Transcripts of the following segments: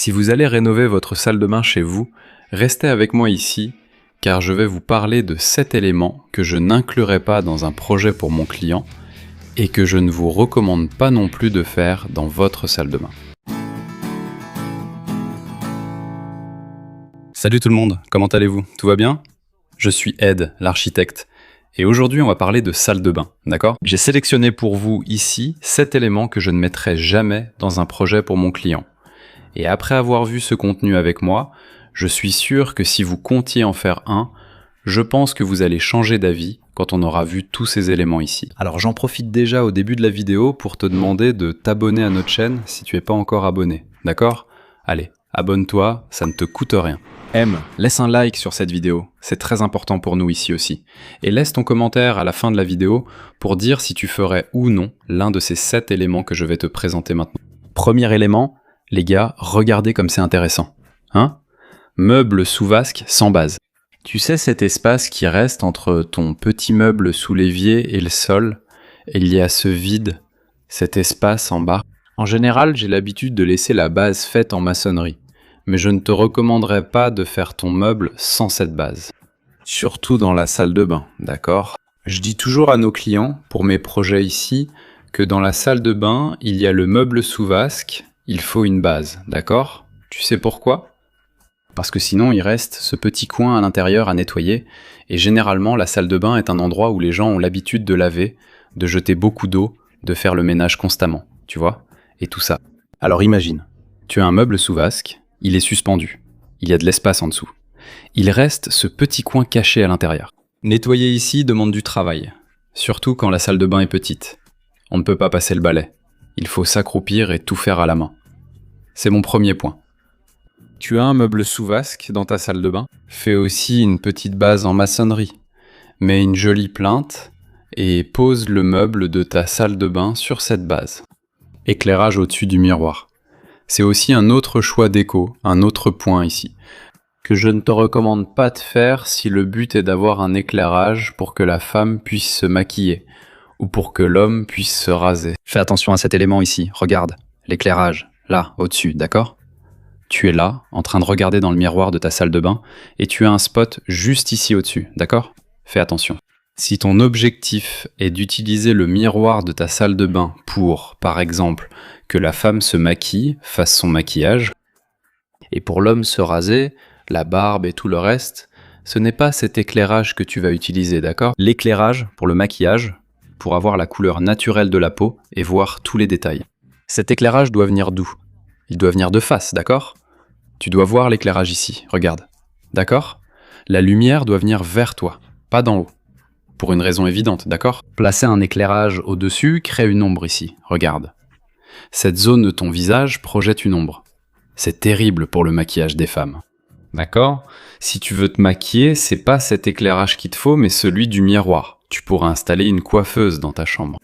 Si vous allez rénover votre salle de bain chez vous, restez avec moi ici, car je vais vous parler de 7 éléments que je n'inclurai pas dans un projet pour mon client et que je ne vous recommande pas non plus de faire dans votre salle de bain. Salut tout le monde, comment allez-vous? Tout va bien? Je suis Ed, l'architecte, et aujourd'hui on va parler de salle de bain, d'accord? J'ai sélectionné pour vous ici 7 éléments que je ne mettrai jamais dans un projet pour mon client. Et après avoir vu ce contenu avec moi, je suis sûr que si vous comptiez en faire un, je pense que vous allez changer d'avis quand on aura vu tous ces éléments ici. Alors j'en profite déjà au début de la vidéo pour te demander de t'abonner à notre chaîne si tu n'es pas encore abonné, d'accord? Allez, abonne-toi, ça ne te coûte rien. Laisse un like sur cette vidéo, c'est très important pour nous ici aussi. Et laisse ton commentaire à la fin de la vidéo pour dire si tu ferais ou non l'un de ces 7 éléments que je vais te présenter maintenant. Premier élément, les gars, regardez comme c'est intéressant. Hein? Meuble sous vasque sans base. Tu sais cet espace qui reste entre ton petit meuble sous l'évier et le sol, et il y a ce vide, cet espace en bas. En général, j'ai l'habitude de laisser la base faite en maçonnerie, mais je ne te recommanderais pas de faire ton meuble sans cette base. Surtout dans la salle de bain, d'accord? Je dis toujours à nos clients, pour mes projets ici, que dans la salle de bain, il y a le meuble sous vasque, il faut une base, d'accord? Tu sais pourquoi? Parce que sinon il reste ce petit coin à l'intérieur à nettoyer, et généralement la salle de bain est un endroit où les gens ont l'habitude de laver, de jeter beaucoup d'eau, de faire le ménage constamment, tu vois? Et tout ça. Alors imagine, tu as un meuble sous vasque, il est suspendu, il y a de l'espace en dessous. Il reste ce petit coin caché à l'intérieur. Nettoyer ici demande du travail, surtout quand la salle de bain est petite. On ne peut pas passer le balai. Il faut s'accroupir et tout faire à la main. C'est mon premier point. Tu as un meuble sous vasque dans ta salle de bain? Fais aussi une petite base en maçonnerie. Mets une jolie plinthe et pose le meuble de ta salle de bain sur cette base. Éclairage au-dessus du miroir. C'est aussi un autre choix déco, un autre point ici, que je ne te recommande pas de faire si le but est d'avoir un éclairage pour que la femme puisse se maquiller, ou pour que l'homme puisse se raser. Fais attention à cet élément ici, regarde, l'éclairage, là, au-dessus, d'accord? Tu es là, en train de regarder dans le miroir de ta salle de bain, et tu as un spot juste ici au-dessus, d'accord? Fais attention. Si ton objectif est d'utiliser le miroir de ta salle de bain pour, par exemple, que la femme se maquille, fasse son maquillage, et pour l'homme se raser, la barbe et tout le reste, ce n'est pas cet éclairage que tu vas utiliser, d'accord? L'éclairage, pour le maquillage, pour avoir la couleur naturelle de la peau et voir tous les détails. Cet éclairage doit venir d'où? Il doit venir de face, d'accord? Tu dois voir l'éclairage ici, regarde. D'accord? La lumière doit venir vers toi, pas d'en haut. Pour une raison évidente, d'accord? Placer un éclairage au-dessus crée une ombre ici, regarde. Cette zone de ton visage projette une ombre. C'est terrible pour le maquillage des femmes. D'accord? Si tu veux te maquiller, c'est pas cet éclairage qu'il te faut, mais celui du miroir. Tu pourras installer une coiffeuse dans ta chambre.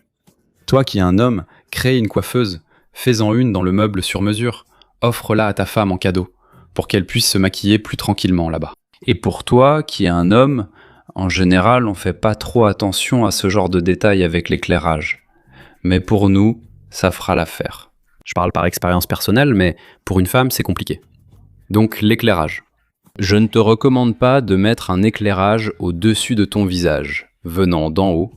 Toi qui es un homme, crée une coiffeuse. Fais-en une dans le meuble sur mesure. Offre-la à ta femme en cadeau, pour qu'elle puisse se maquiller plus tranquillement là-bas. Et pour toi qui es un homme, en général, on fait pas trop attention à ce genre de détails avec l'éclairage. Mais pour nous, ça fera l'affaire. Je parle par expérience personnelle, mais pour une femme, c'est compliqué. Donc l'éclairage. Je ne te recommande pas de mettre un éclairage au-dessus de ton visage, venant d'en haut,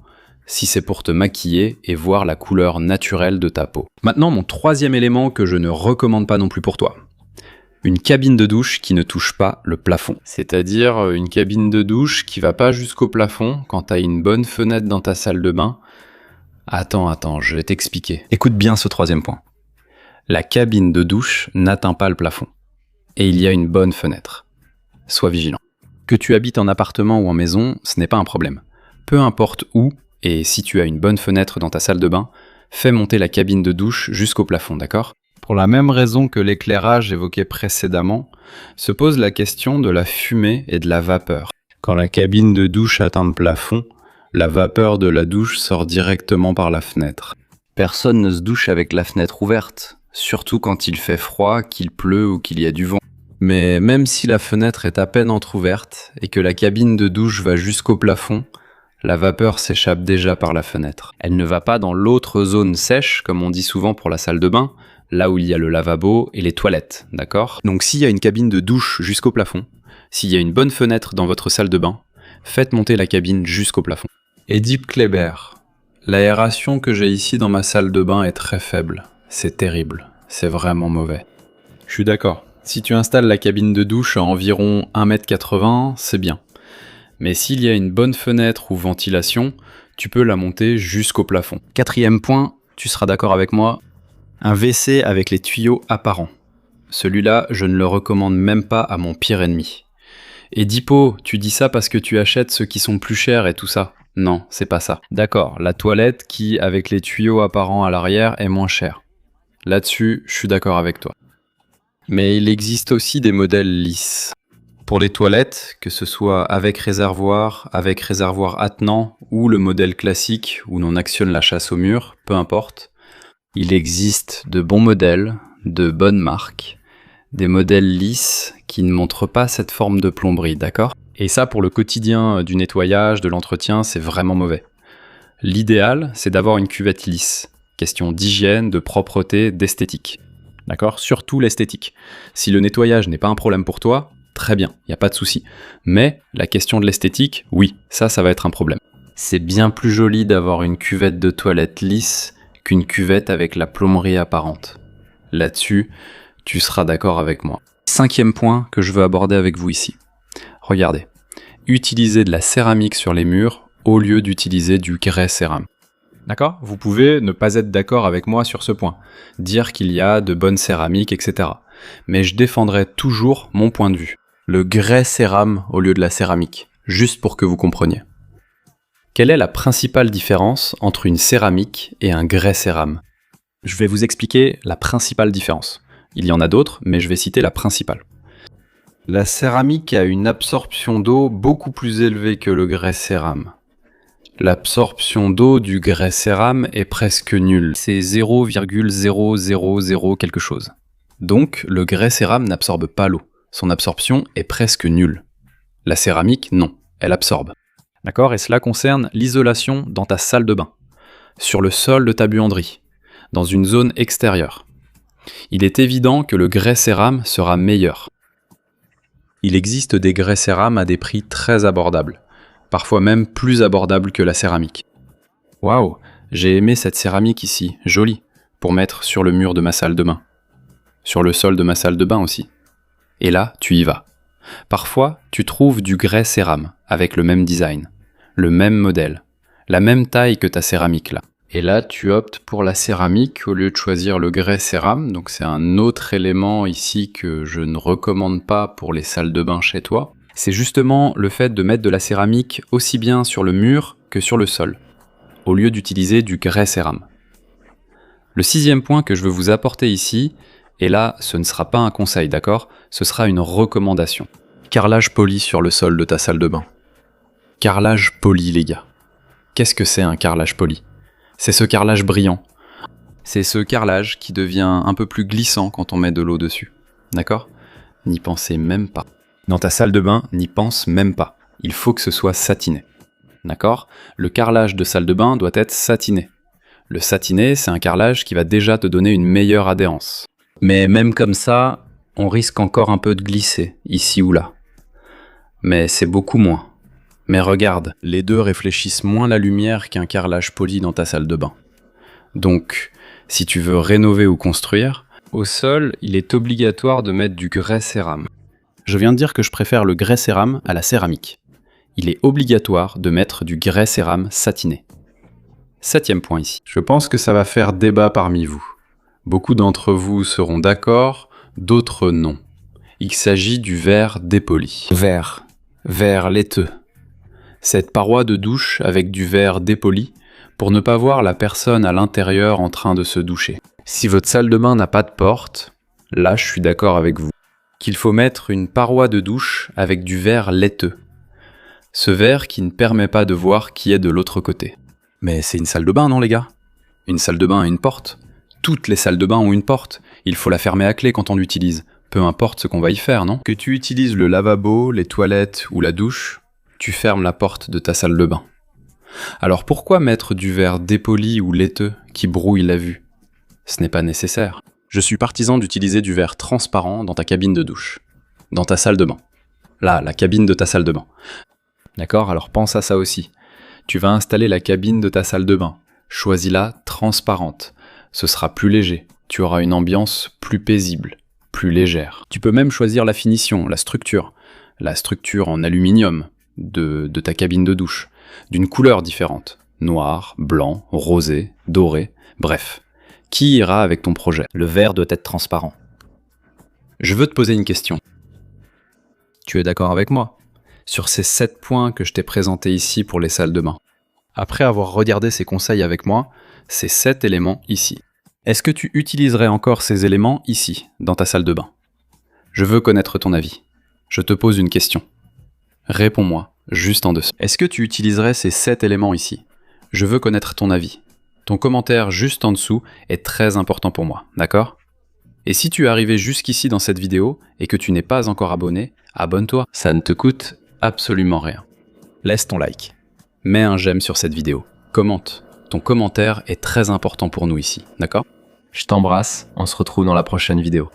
si c'est pour te maquiller et voir la couleur naturelle de ta peau. Maintenant, mon troisième élément que je ne recommande pas non plus pour toi. Une cabine de douche qui ne touche pas le plafond. C'est-à-dire une cabine de douche qui va pas jusqu'au plafond quand tu as une bonne fenêtre dans ta salle de bain. Attends, je vais t'expliquer. Écoute bien ce troisième point. La cabine de douche n'atteint pas le plafond. Et il y a une bonne fenêtre. Sois vigilant. Que tu habites en appartement ou en maison, ce n'est pas un problème. Peu importe où, et si tu as une bonne fenêtre dans ta salle de bain, fais monter la cabine de douche jusqu'au plafond, d'accord? Pour la même raison que l'éclairage évoqué précédemment, se pose la question de la fumée et de la vapeur. Quand la cabine de douche atteint le plafond, la vapeur de la douche sort directement par la fenêtre. Personne ne se douche avec la fenêtre ouverte, surtout quand il fait froid, qu'il pleut ou qu'il y a du vent. Mais même si la fenêtre est à peine entrouverte et que la cabine de douche va jusqu'au plafond, la vapeur s'échappe déjà par la fenêtre. Elle ne va pas dans l'autre zone sèche, comme on dit souvent pour la salle de bain, là où il y a le lavabo et les toilettes, d'accord? Donc s'il y a une cabine de douche jusqu'au plafond, s'il y a une bonne fenêtre dans votre salle de bain, faites monter la cabine jusqu'au plafond. Edip Kléber. L'aération que j'ai ici dans ma salle de bain est très faible. C'est terrible. C'est vraiment mauvais. Je suis d'accord. Si tu installes la cabine de douche à environ 1,80 m, c'est bien. Mais s'il y a une bonne fenêtre ou ventilation, tu peux la monter jusqu'au plafond. Quatrième point, tu seras d'accord avec moi, un WC avec les tuyaux apparents. Celui-là, je ne le recommande même pas à mon pire ennemi. Et Dipo, tu dis ça parce que tu achètes ceux qui sont plus chers et tout ça. Non, c'est pas ça. D'accord, la toilette qui, avec les tuyaux apparents à l'arrière, est moins chère. Là-dessus, je suis d'accord avec toi. Mais il existe aussi des modèles lisses. Pour les toilettes, que ce soit avec réservoir attenant ou le modèle classique où l'on actionne la chasse au mur, peu importe, il existe de bons modèles, de bonnes marques, des modèles lisses qui ne montrent pas cette forme de plomberie, d'accord ? Et ça, pour le quotidien du nettoyage, de l'entretien, c'est vraiment mauvais. L'idéal, c'est d'avoir une cuvette lisse. Question d'hygiène, de propreté, d'esthétique. D'accord ? Surtout l'esthétique. Si le nettoyage n'est pas un problème pour toi, très bien, il n'y a pas de souci. Mais la question de l'esthétique, oui, ça va être un problème. C'est bien plus joli d'avoir une cuvette de toilette lisse qu'une cuvette avec la plomberie apparente. Là-dessus, tu seras d'accord avec moi. Cinquième point que je veux aborder avec vous ici. Regardez, utilisez de la céramique sur les murs au lieu d'utiliser du grès cérame. D'accord ? Vous pouvez ne pas être d'accord avec moi sur ce point, dire qu'il y a de bonnes céramiques, etc. Mais je défendrai toujours mon point de vue. Le grès cérame au lieu de la céramique, juste pour que vous compreniez. Quelle est la principale différence entre une céramique et un grès cérame ? Je vais vous expliquer la principale différence. Il y en a d'autres, mais je vais citer la principale. La céramique a une absorption d'eau beaucoup plus élevée que le grès cérame. L'absorption d'eau du grès cérame est presque nulle. C'est 0,000 quelque chose. Donc, le grès cérame n'absorbe pas l'eau. Son absorption est presque nulle. La céramique, non. Elle absorbe. D'accord ? Et cela concerne l'isolation dans ta salle de bain, sur le sol de ta buanderie, dans une zone extérieure. Il est évident que le grès cérame sera meilleur. Il existe des grès cérame à des prix très abordables, parfois même plus abordables que la céramique. Waouh, j'ai aimé cette céramique ici, jolie, pour mettre sur le mur de ma salle de bain. Sur le sol de ma salle de bain aussi. Et là, tu y vas. Parfois, tu trouves du grès cérame, avec le même design, le même modèle, la même taille que ta céramique là. Et là, tu optes pour la céramique au lieu de choisir le grès cérame, donc c'est un autre élément ici que je ne recommande pas pour les salles de bain chez toi. C'est justement le fait de mettre de la céramique aussi bien sur le mur que sur le sol, au lieu d'utiliser du grès cérame. Le sixième point que je veux vous apporter ici, et là, ce ne sera pas un conseil, d'accord ? Ce sera une recommandation. Carrelage poli sur le sol de ta salle de bain. Carrelage poli, les gars. Qu'est-ce que c'est un carrelage poli ? C'est ce carrelage brillant. C'est ce carrelage qui devient un peu plus glissant quand on met de l'eau dessus. D'accord ? N'y pensez même pas. Dans ta salle de bain, n'y pense même pas. Il faut que ce soit satiné. D'accord ? Le carrelage de salle de bain doit être satiné. Le satiné, c'est un carrelage qui va déjà te donner une meilleure adhérence. Mais même comme ça, on risque encore un peu de glisser, ici ou là. Mais c'est beaucoup moins. Mais regarde, les deux réfléchissent moins la lumière qu'un carrelage poli dans ta salle de bain. Donc, si tu veux rénover ou construire, au sol, il est obligatoire de mettre du grès cérame. Je viens de dire que je préfère le grès cérame à la céramique. Il est obligatoire de mettre du grès cérame satiné. Septième point ici. Je pense que ça va faire débat parmi vous. Beaucoup d'entre vous seront d'accord, d'autres non. Il s'agit du verre dépoli. Verre laiteux. Cette paroi de douche avec du verre dépoli pour ne pas voir la personne à l'intérieur en train de se doucher. Si votre salle de bain n'a pas de porte, là je suis d'accord avec vous. Qu'il faut mettre une paroi de douche avec du verre laiteux. Ce verre qui ne permet pas de voir qui est de l'autre côté. Mais c'est une salle de bain, non les gars ? Une salle de bain a une porte. Toutes les salles de bain ont une porte. Il faut la fermer à clé quand on l'utilise. Peu importe ce qu'on va y faire, non ? Que tu utilises le lavabo, les toilettes ou la douche, tu fermes la porte de ta salle de bain. Alors pourquoi mettre du verre dépoli ou laiteux qui brouille la vue ? Ce n'est pas nécessaire. Je suis partisan d'utiliser du verre transparent dans ta cabine de douche, dans ta salle de bain. Là, la cabine de ta salle de bain. D'accord? Alors pense à ça aussi. Tu vas installer la cabine de ta salle de bain. Choisis-la transparente. Ce sera plus léger. Tu auras une ambiance plus paisible, plus légère. Tu peux même choisir la finition, la structure en aluminium de ta cabine de douche, d'une couleur différente. Noir, blanc, rosé, doré, bref. Qui ira avec ton projet? Le verre doit être transparent. Je veux te poser une question. Tu es d'accord avec moi sur ces 7 points que je t'ai présentés ici pour les salles de bain? Après avoir regardé ces conseils avec moi, ces 7 éléments ici. Est-ce que tu utiliserais encore ces éléments ici, dans ta salle de bain? Je veux connaître ton avis. Je te pose une question. Réponds-moi, juste en dessous. Est-ce que tu utiliserais ces 7 éléments ici? Je veux connaître ton avis. Ton commentaire juste en dessous est très important pour moi, d'accord? Et si tu es arrivé jusqu'ici dans cette vidéo et que tu n'es pas encore abonné, abonne-toi. Ça ne te coûte absolument rien. Laisse ton like. Mets un j'aime sur cette vidéo. Commente. Ton commentaire est très important pour nous ici, d'accord? Je t'embrasse, on se retrouve dans la prochaine vidéo.